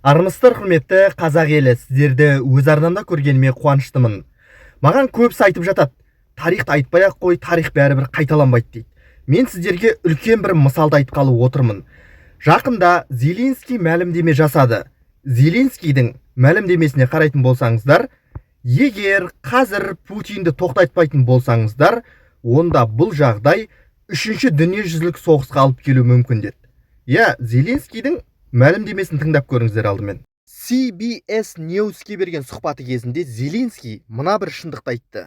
Армысыздар құрметті қазақ елі, сіздерді өз арнамда көргеніме қуаныштымын. Маған көбісі айтып жатады, тарихты айтпай-ақ қой, тарих бәрібір қайталанбайды дейді. Мен сіздерге үлкен бір мысалды айтқалы отырмын. Жақында Зеленский мәлімдеме жасады. Зеленскийдің мәлімдемесіне қарайтын болсаңыздар, егер қазір Путинді тоқтатпайтын болсаңыздар, онда бұл жағдай үшінші дүниежүзілік соғысқа алып келуі мүмкін деді. Зеленскийдің мәлімдемесін тыңдап көріңіздер алдымен. CBS News'ке берген сұхбаты кезінде Зеленский мына бір шындықты айтты.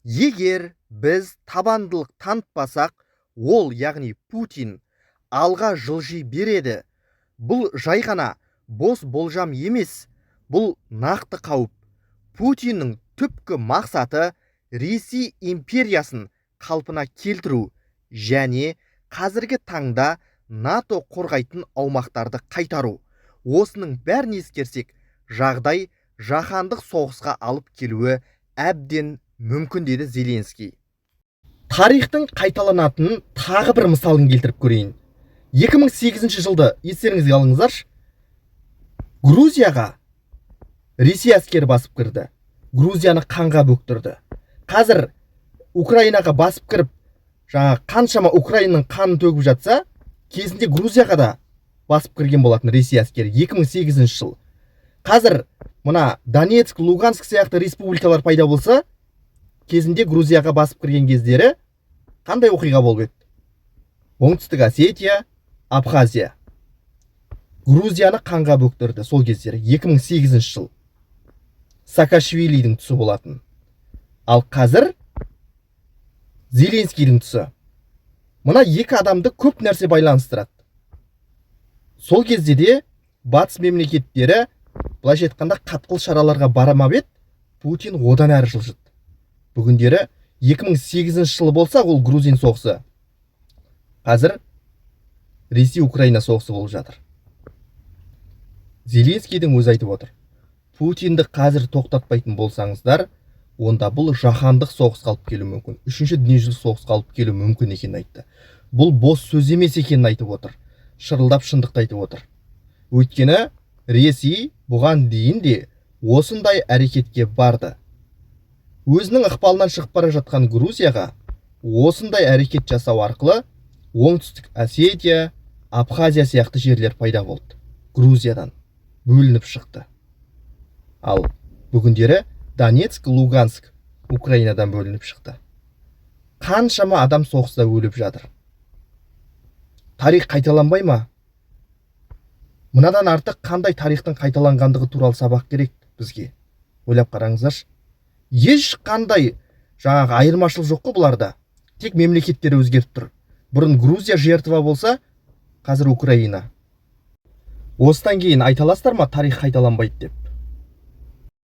Егер біз табандылық танытпасақ, ол, яғни Путин, алға жылжи береді. Бұл жай ғана бос болжам емес, бұл нақты қауіп. Путиннің түпкі мақсаты Ресей империясын қалпына келтіру және қазіргі таңда НАТО қорғайтын аумақтарды қайтару. Осының бәрін ескерсек, жағдай жаһандық соғысқа алып келуі әбден мүмкін деді Зеленский. Тарихтың қайталанатынын тағы бір мысалын келтіріп көрейін. 2008 жылды естеріңізге алыңыздаршы. Грузияға Ресей әскері басып кірді. Грузияны қанға бөктірді. Қазір Украинаға басып кіріп, қаншама Украинаның қанын төгіп жатса, кезінде Грузияға да басып кірген болатын Ресей әскері 2008 жыл. Қазір мына Донецк, Луганск сияқты республикалар пайда болса, кезінде Грузияға басып кірген кездері қандай оқиға болып еді? Оңтүстік Осетия, Абхазия. Грузияны қанға бөктірді сол кездері 2008 жыл. Саакашвилидің тұсы болатын. Ал қазір Зеленскийдің тұсы. Мына екі адамды көп нәрсе байланыстырады. Сол кезде де батыс мемлекеттері, былайша айтқанда, қатқыл шараларға барамап еді, Путин одан әрі жылжыды. Бүгіндері 2008 жылы болса, ол Грузин соғысы. Қазір Ресей-Украина соғысы болып жатыр. Зеленскийдің өзі айтып отыр. Путинді қазір тоқтатпайтын болсаңыздар, онда бұл жаһандық соғысқа алып келуі мүмкін. Үшінші дүниежүзілік соғысқа алып келуі мүмкін екенін айтты. Бұл бос сөз емес екенін айтып отыр. Шырылдап шындықты айтып отыр. Өйткені Ресей бұған дейін де осындай әрекетке барды. Өзінің ықпалынан шығып бара жатқан Грузияға осындай әрекет жасау арқылы оңтүстік Осетия, Абхазия сияқты жерлер пайда болды. Грузиядан бөлініп шықты. Ал бүгіндері Донецк, Луганск Украинадан бөлініп шықты. Қаншама адам соғыста өліп жатыр. Тарих қайталанбай ма? Мынадан артық қандай тарихтың қайталанғандығы туралы сабақ керек бізге? Ойлап қараңыздаршы. Ешқандай айырмашылық жоқ қой бұларда. Тек мемлекеттері өзгеріп тұр. Бұрын Грузия жертва болса, қазір Украина. Осыдан кейін айта аласыздар ма тарих қайталанбайды деп?